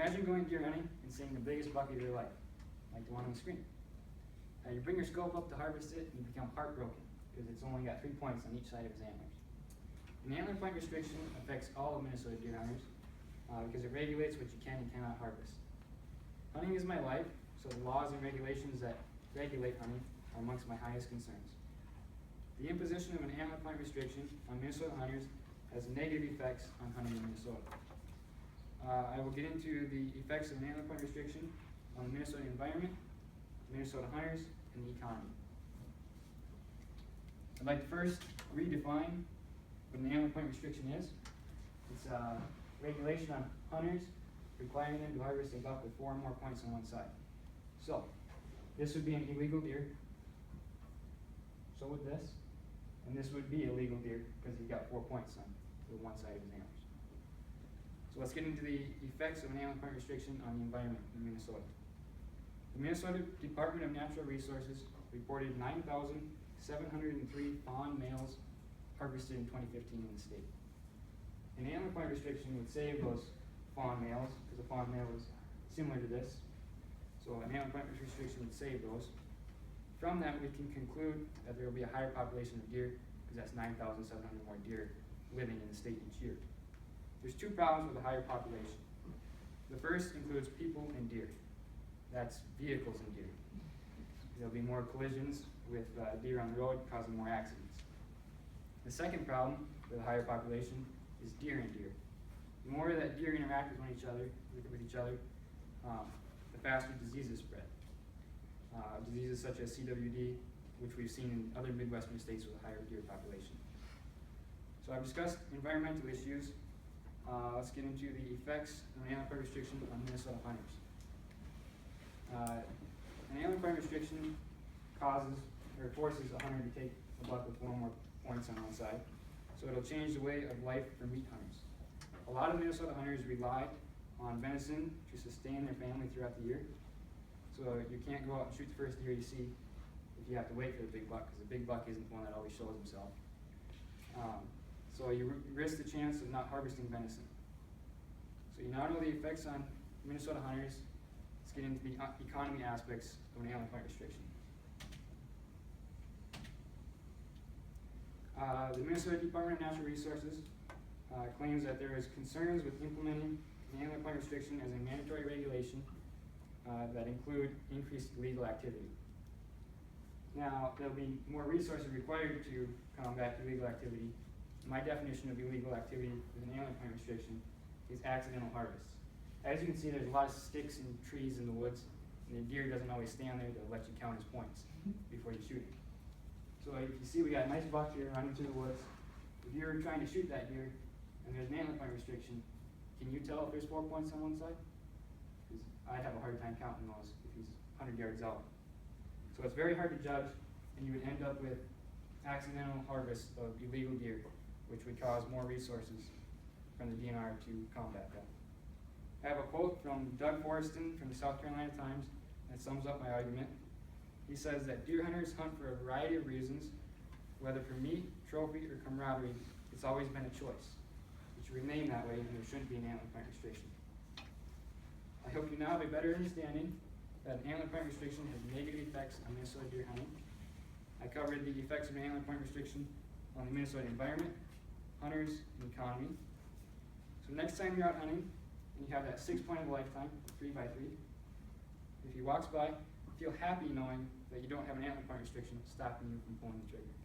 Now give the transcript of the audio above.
Imagine going deer hunting and seeing the biggest buck of your life, like the one on the screen. You bring your scope up to harvest it and you become heartbroken because it's only got 3 points on each side of his antlers. An antler point restriction affects all of Minnesota deer hunters because it regulates what you can and cannot harvest. Hunting is my life, so the laws and regulations that regulate hunting are amongst my highest concerns. The imposition of an antler point restriction on Minnesota hunters has negative effects on hunting in Minnesota. I will get into the effects of an antler point restriction on the Minnesota environment, Minnesota hunters, and the economy. I'd like to first redefine what an antler point restriction is. It's a regulation on hunters requiring them to harvest a buck with 4 or more points on one side. So, this would be an illegal deer. So would this. And this would be a legal deer because he's got 4 points on the one side of his antlers. So let's get into the effects of an antler point restriction on the environment in Minnesota. The Minnesota Department of Natural Resources reported 9,703 fawn males harvested in 2015 in the state. An antler point restriction would save those fawn males because a fawn male is similar to this. So an antler point restriction would save those. From that, we can conclude that there will be a higher population of deer because that's 9,700 more deer living in the state each year. There's 2 problems with a higher population. The first includes people and deer. That's vehicles and deer. There'll be more collisions with deer on the road, causing more accidents. The second problem with a higher population is deer and deer. The more that deer interact with each other, the faster diseases spread. Diseases such as CWD, which we've seen in other Midwestern states with a higher deer population. So I've discussed environmental issues. Let's get into the effects of an antler point restriction on Minnesota hunters. An antler point restriction forces a hunter to take a buck with 4 more points on one side. So it'll change the way of life for meat hunters. A lot of Minnesota hunters rely on venison to sustain their family throughout the year. So you can't go out and shoot the first deer you see if you have to wait for the big buck, because the big buck isn't the one that always shows himself. So you risk the chance of not harvesting venison. So you now know the effects on Minnesota hunters. Let's get into the economy aspects of an antler point restriction. The Minnesota Department of Natural Resources claims that there is concerns with implementing an antler point restriction as a mandatory regulation that include increased illegal activity. Now, there'll be more resources required to combat illegal activity. My definition of illegal activity with an antler point restriction is accidental harvests. As you can see, there's a lot of sticks and trees in the woods, and the deer doesn't always stand there to let you count his points before you shoot him. So if you see we got a nice buck here running through the woods, if you're trying to shoot that deer and there's an antler point restriction, can you tell if there's 4 points on one side? Because I'd have a hard time counting those if he's 100 yards out. So it's very hard to judge, and you would end up with accidental harvests of illegal deer, which would cause more resources from the DNR to combat that. I have a quote from Doug Forreston from the South Carolina Times that sums up my argument. He says that deer hunters hunt for a variety of reasons, whether for meat, trophy, or camaraderie. It's always been a choice. It should remain that way, and there shouldn't be an antler point restriction. I hope you now have a better understanding that an antler point restriction has negative effects on Minnesota deer hunting. I covered the effects of an antler point restriction on the Minnesota environment, hunters, and economy. So next time you're out hunting, and you have that 6 point of a lifetime, 3x3, if he walks by, feel happy knowing that you don't have an antler point restriction stopping you from pulling the trigger.